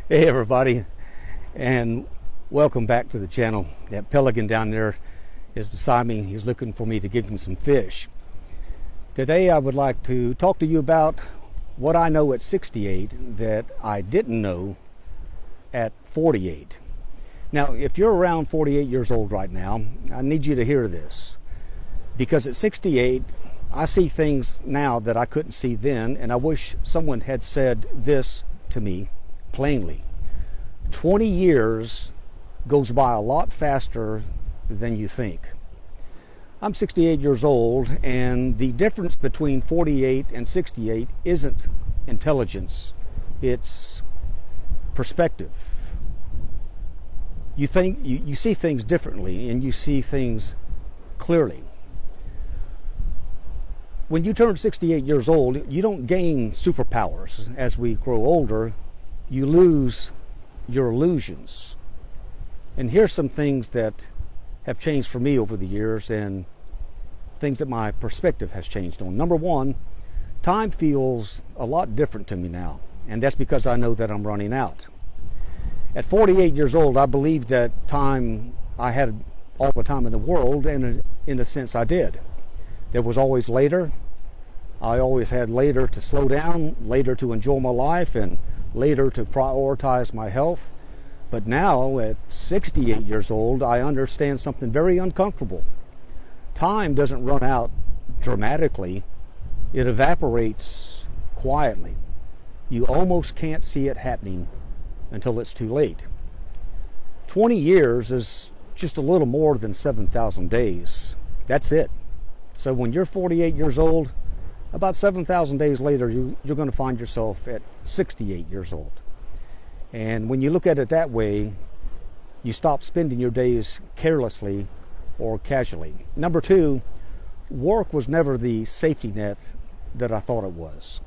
Hey everybody, and welcome back to the channel. That pelican down there is beside me. He's looking for me to give him some fish. Today I would like to talk to you about what I know at 68 that I didn't know at 48. Now, if you're around 48 years old right now, I need you to hear this. Because at 68, I see things now that I couldn't see then, and I wish someone had said this to me plainly. 20 years goes by a lot faster than you think. I'm 68 years old, and the difference between 48 and 68 isn't intelligence, it's perspective. You see things differently, and you see things clearly. When you turn 68 years old, you don't gain superpowers. As we grow older, you lose your illusions. And here's some things that have changed for me over the years and things that my perspective has changed on. Number one, time feels a lot different to me now, and that's because I know that I'm running out. At 48 years old, I believed that I had all the time in the world, and in a sense I did. There was always later. I always had later to slow down, later to enjoy my life, and later to prioritize my health. But now, at 68 years old, I understand something very uncomfortable. Time doesn't run out dramatically. It evaporates quietly. You almost can't see it happening until it's too late. 20 years is just a little more than 7,000 days. That's it. So when you're 48 years old, about 7,000 days later, you're going to find yourself at 68 years old. And when you look at it that way, you stop spending your days carelessly or casually. Number two, work was never the safety net that I thought it was.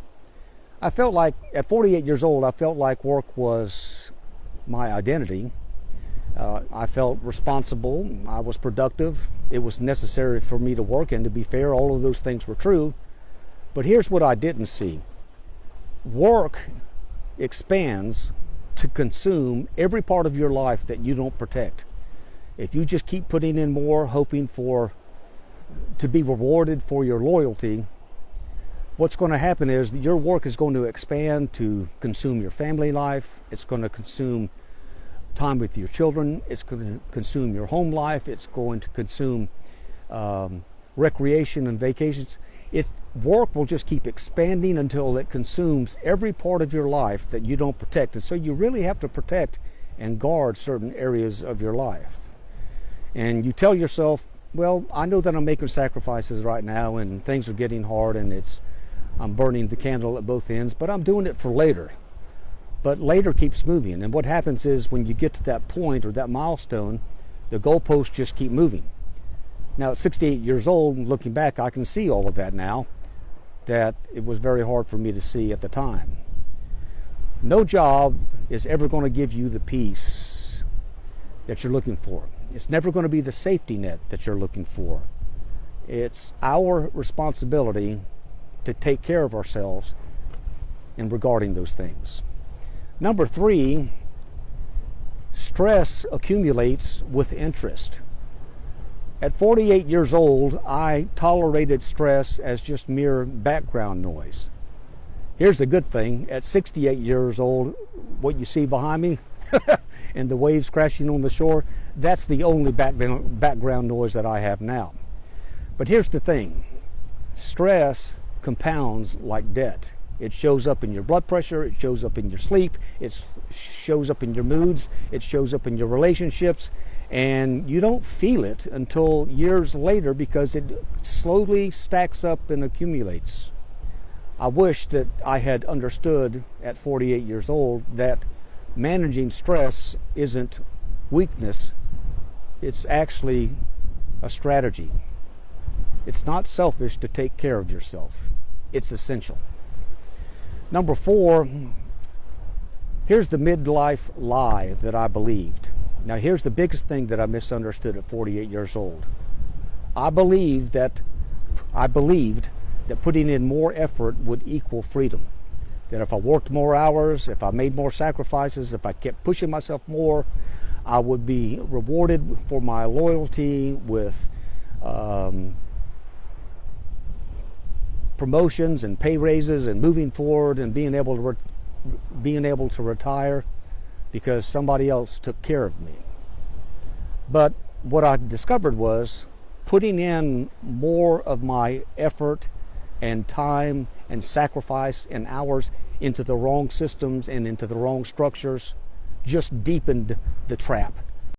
I felt like, at 48 years old, I felt like work was my identity. I felt responsible. I was productive. It was necessary for me to work, and to be fair, all of those things were true. But here's what I didn't see. Work expands to consume every part of your life that you don't protect. If you just keep putting in more, hoping to be rewarded for your loyalty, what's going to happen is that your work is going to expand to consume your family life. It's going to consume time with your children. It's going to consume your home life. It's going to consume recreation and vacations. Work will just keep expanding until it consumes every part of your life that you don't protect. And so you really have to protect and guard certain areas of your life. And you tell yourself, well, I know that I'm making sacrifices right now and things are getting hard and I'm burning the candle at both ends, but I'm doing it for later. But later keeps moving. And what happens is when you get to that point or that milestone, the goalposts just keep moving. Now, at 68 years old, looking back, I can see all of that now, that it was very hard for me to see at the time. No job is ever going to give you the peace that you're looking for. It's never going to be the safety net that you're looking for. It's our responsibility to take care of ourselves in regarding those things. Number three, stress accumulates with interest. At 48 years old, I tolerated stress as just mere background noise. Here's the good thing. At 68 years old, what you see behind me and the waves crashing on the shore, that's the only background noise that I have now. But here's the thing. Stress compounds like debt. It shows up in your blood pressure, it shows up in your sleep, it shows up in your moods, it shows up in your relationships, and you don't feel it until years later because it slowly stacks up and accumulates. I wish that I had understood at 48 years old that managing stress isn't weakness, it's actually a strategy. It's not selfish to take care of yourself. It's essential. Number four, here's the midlife lie that I believed. Now here's the biggest thing that I misunderstood at 48 years old. I believed that putting in more effort would equal freedom. That if I worked more hours, if I made more sacrifices, if I kept pushing myself more, I would be rewarded for my loyalty with promotions and pay raises and moving forward and being able to retire because somebody else took care of me. But what I discovered was putting in more of my effort and time and sacrifice and hours into the wrong systems and into the wrong structures just deepened the trap.